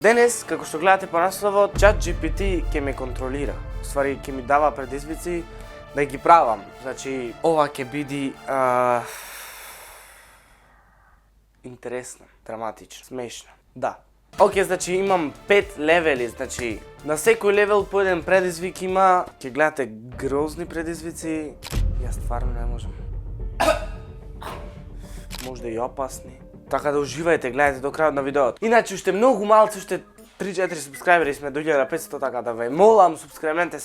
Денес, како што гледате по насловот, ChatGPT ќе ме контролира. Ствари, ќе ми дава предизвици да ги правам. Значи, ова ќе биде интересно, драматично, смешно. Да. Океј, значи имам 5 левели, значи на секој левел по еден предизвик има. Ќе гледате грозни предизвици. Јас стварно не можам. Можда и опасни. Така да уживајте, гледате до крајот на видеото. Иначе уште многу малци, уште 3-4 субскрайбери сме до 1500, така да ве молам, субскрайбете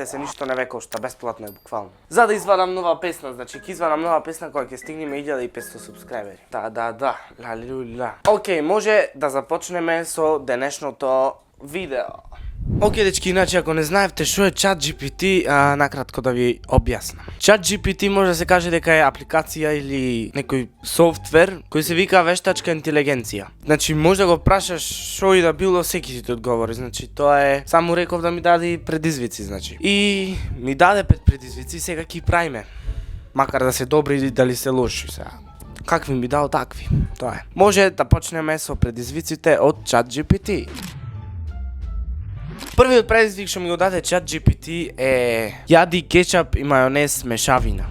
се, ништо не ве кошта, бесплатно е буквално. За да извадам нова песна, значи ќе извадам нова песна кога ќе стигнеме 1500 субскрайбери. Да, лалилула. Океј, може да започнеме со денешното видео. Океј, дечки, иначе ако не знаевте што е ChatGPT, накратко да ви објаснам. ChatGPT може да се каже дека е апликација или некој софтвер кој се вика вештачка интелигенција. Значи може да го прашаш што и да било, секи ти одговори. Значи тоа е, само реков да ми даде предизвици, значи. И ми даде 5 предизвици, сега ќе правиме. Макар да се добри или дали се лоши сега. Какви ми дал такви. Тоа е. Може да почнеме со предизвиците од ChatGPT. Првиот предизвик што ми го даде ChatGPT е јади кетчап и мајонез мешавина.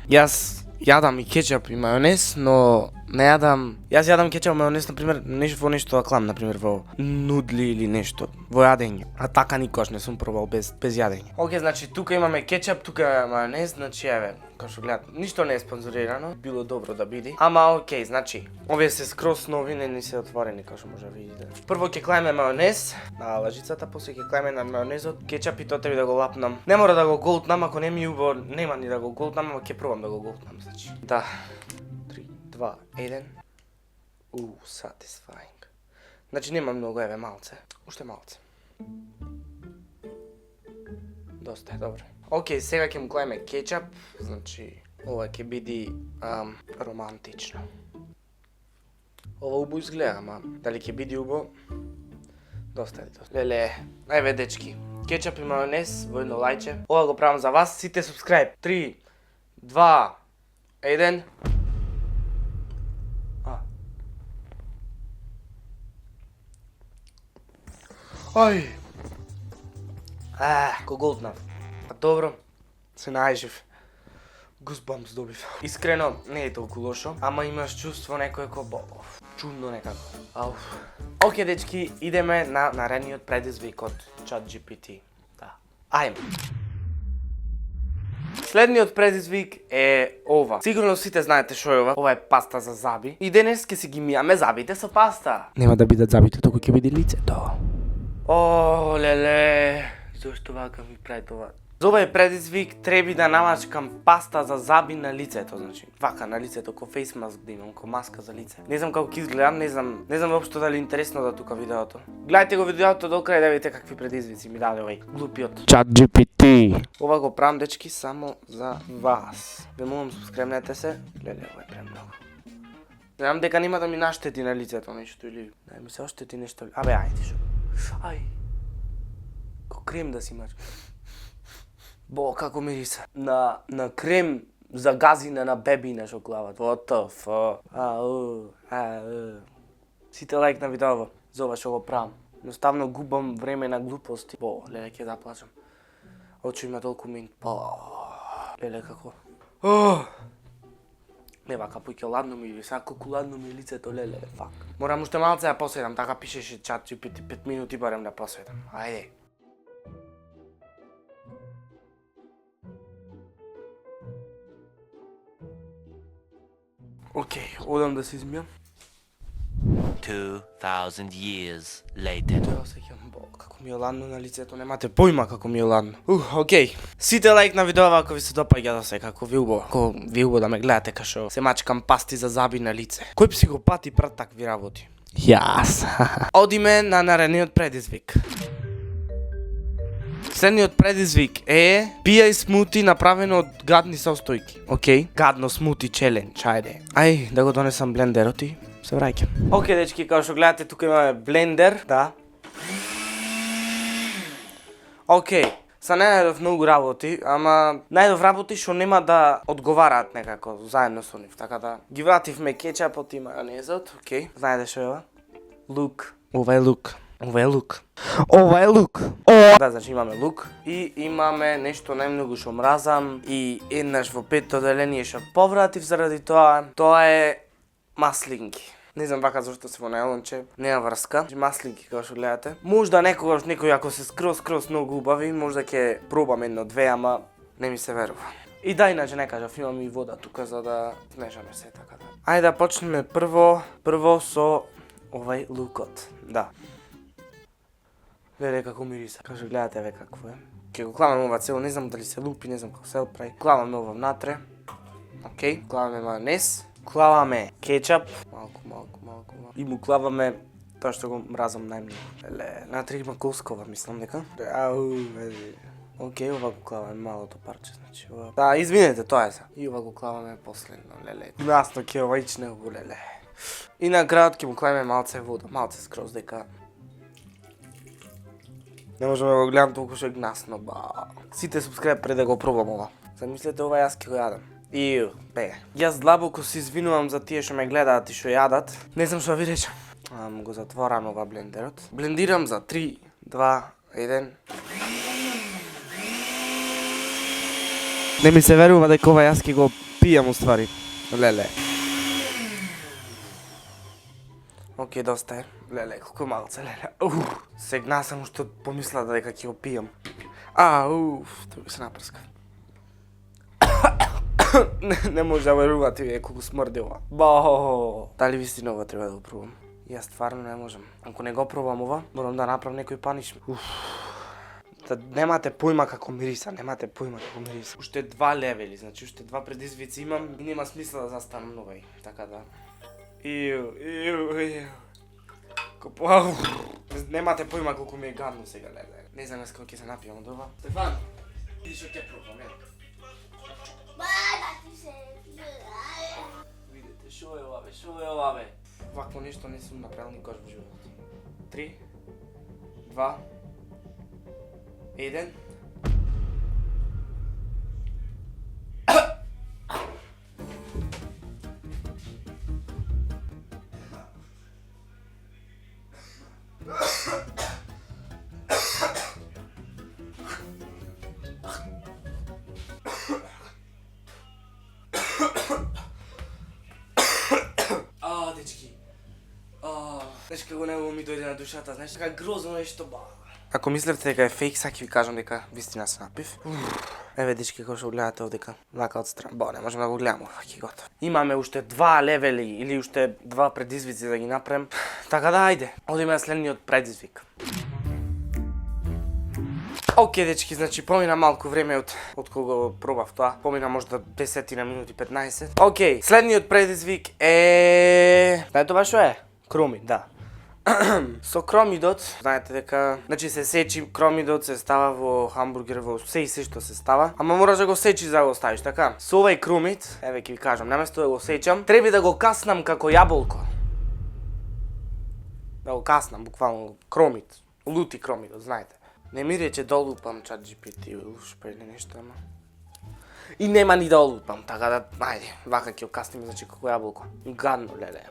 Јас јадам и кетчап и мајонез, но не јадам. Јас јадам кетчап и мајонез, например, во нешто да клам, например во нудли или нешто, во јадење. А така никош не сум пробал без јадење. Океј, значи тука имаме кетчап, тука е мајонез, значи еве, како што гледате, ништо не е спонзорирано, било добро да биде. Ама океј, значи, овие се скрос нови, не се отворени, како што може да видите. Прво ќе клајме мајонез на лажицата, после ќе клајме на мајонезот, кетчап и тоа треба да го лапнам. Не мора да го голтнам, ако не ми убаво, нема ни да го голтнам, ама ќе пробам да го голтнам, значи. Да. 3, 2, 1. Satisfying. Значи нема многу, еве малце. Уште малце. Доста е, добро. Океј, сега ќе му клајме кетчап, значи ова ќе биде романтично. Ова убаво изгледа, ама дали ќе биде убаво? Доста е, доста. Леле, еве дечки, кетчап и мајонез во едно лајче. Ова го правам за вас, сите субскрайб. 3, 2, 1. Ај! Ко голтнав. А добро, се најжив. Goosebumps добив. Искрено, не е толку лошо, ама имаш чувство некој чудно некако. Ауф. Океј, дечки, идеме на наредниот предизвик од ChatGPT. Да. Ајме. Следниот предизвик е ова. Сигурно сите знаете што е ова. Ова е паста за заби. И денес ќе си ги мијаме забите со паста. Нема да бидат забите, туку ќе биде лицето. О, леле, зошто вака ми прави тоа? За овој предизвик треба да намачкам паста за заби на лицето, значи, вака на лицето, ко фейс маск да имам, ко маска за лице. Не знам како ќе изгледам, не знам воопшто дали интересно да тука видеото. Гледајте го видеото до крај да видите какви предизвици ми даде овој глупиот ChatGPT. Ова го правам, дечки, само за вас. Ве молам, субскребнете се. Леле, ова е премногу. Знам дека нема да ми наштети на лицето нешто или да ми се оштети нешто. Абе, ајде шо. Ај, ко крем да си мач. Бо, како мириса. На крем за газина на бебина шо клават. What the fuck. Сите лайк на видео за ова шо го правам. Едноставно губам време на глупости. Бо, леле, ќе заплачам. Очи има толку мин. Леле, како. Не вака, поќе ладно ми, сега колку ладно ми лицето, леле, фак. Морам уште малце да поседам, така пишеше ChatGPT, 5 минути барем да поседам. Ајде. Океј, одам да се измијам. 2000 years later. Тоа осеќам, како ми е ладно на лицето, немате појма како ми е ладно. Океј. Сите лайк на видеова ако ви се допаѓа, да се како ви убаво. Како ви убаво да ме гледате кашо се мачкам пасти за заби на лице. Кој психопати прат такви работи? Јас. Одиме на наредниот предизвик. Следниот предизвик е пијај смути направено од гадни состојки. Океј? Гадно смути челендж, ајде. Ај, да го донесам блендерот и се враќам. Океј, дечки, како што гледате, тука имаме блендер, да. Океј, Са не најдов многу работи, ама најдов работи што нема да одговараат некако заедно со нив, така да ги вративме кетчапот и мајонезот, окей. Знаете што е ова? Лук. Ова е лук. Ова е лук. Ова е лук. Да, значи имаме лук и имаме нешто најмногу што мразам и еднаш во петто деление што повратив заради тоа. Тоа е маслинки. Не знам вака зашто се во најлонче, нема врска. Маслинки како што гледате. Можда некогаш некој ако се скроз многу убави, можда ќе пробам едно-две, ама не ми се верува. И да, иначе не кажав, имам и вода тука за да смешаме се така да. Ајде да почнеме прво со овај лукот. Да. Леле како мириса. Како што гледате ве какво е. Ќе го клаваме ова цело, не знам дали се лупи, не знам како се прави. Клаваме ова внатре. Окей, клаваме мајонез. Клаваме кетчап, малку. И му клаваме тоа што го мразам најмногу. Леле, натре има коскова, мислам дека. Окей, ова го клаваме малото парче, значи ова. Да, извинете, тоа е се. И ова го клаваме последно, леле. Насно ќе ова ичне го, леле. И на крајот ќе му клаваме малце вода, малце скроз дека не можам да го гледам толку што е гнасно, ба. Сите субскрајб пред да го пробам ова. Замислете ова јас ќе го јадам. Иу, бе. Јас длабоко се извинувам за тие што ме гледаат и што јадат. Не знам што ви речам. Го затворам ова блендерот. Блендирам за 3, 2, 1. Не ми се верува дека ова јас ќе го пијам уствари. Леле. Океј, доста е. Леле, колку малце, леле. Се гнасам што помисла дека ќе го пијам. Тоа се напрска. Не може да верувате вие колку смрди ова. Бо, дали вистина ова треба да го пробам? Јас стварно не можам. Ако не го пробам ова, морам да направам некој панишмент. Да немате појма како мириса, Уште 2 левели, значи уште 2 предизвици имам и нема смисла да застанам новај, така да. Иу. Немате појма колку ми е гадно сега, леле. Не знам кога ќе се напијам од ова. Стефан, иди што ќе пробам, Видите, шо е ова бе? Вакво нешто не сум направил никогаш во животот. 3, 2, 1. Знаеш како него ми дојде на душата, знаеш така грозно нешто, ба. Ако мислевте дека е фейк, сак ќе ви кажам дека вистина се напив. Еве дечки кои што гледате овдека, вака од страна. Ба, не можам да го гледам ова, ќе готов. Имаме уште 2 левели или уште 2 предизвици да ги направим. Така да ајде, одиме на следниот предизвик. Океј дечки, значи помина малку време од кога го пробав тоа. Помина можда 10 минути, 15. Океј, следниот предизвик е... Знаете тоа што е? Кромид, да. Со кромидот, знаете дека, значи се сечи кромидот, се става во хамбургер, во се и се што се става, ама мораш да го сечиш за да го ставиш, така? Со овај кромид, еве ќе ви кажам, наместо да го сечам, треба да го каснам како јаболко. Да го каснам, буквално кромид, лути кромидот, знаете. Не ми рече да олупам ChatGPT или ушпа или нешто, ама... И нема ни да олупам, така да, ајде, вака ќе го каснем, значи како јаболко. Гадно, леле.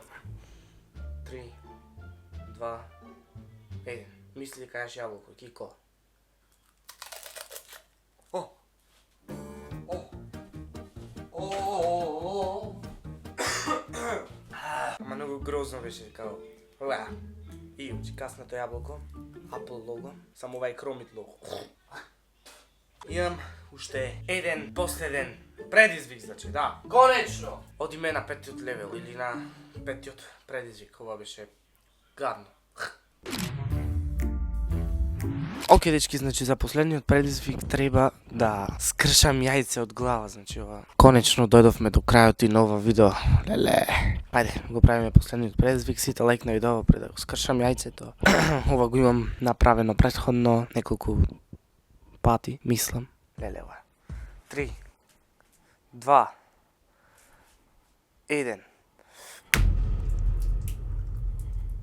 3, 2, 1. Мисли дека јаш јаболко, кико. Ама многу грозно беше, као... И учи каснато јаболко, Apple лого, само овај кромид лого. Имам уште еден последен предизвик, значи, да. Конечно! Одиме на 5-тиот левел или на 5-тиот предизвик, ова беше гадно. Океј, дечки, значи за последниот предизвик треба да скршам јајце од глава, значи ова. Конечно дојдовме до крајот и на ова видео. Леле. Ајде, го правиме последниот предизвик, сите лайк на видео пред да го скршам јајцето. Ова го имам направено претходно неколку пати, мислам. Леле, ова. 3, 2, 1.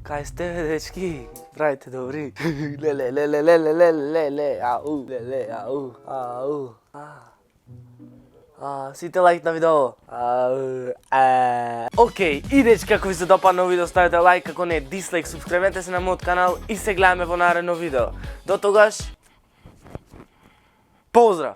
Kaj ste, dečki? Pravite dobri. Lele, lele, lele, lele, lele, au, lele, au, au. Site like na video. Окей, и дечки, ако ви се допадна видео, ставите лайк, ако не дислайк, субскрибете се на мојот канал и се гледаме во наредно видео. До тогаш, поздрав!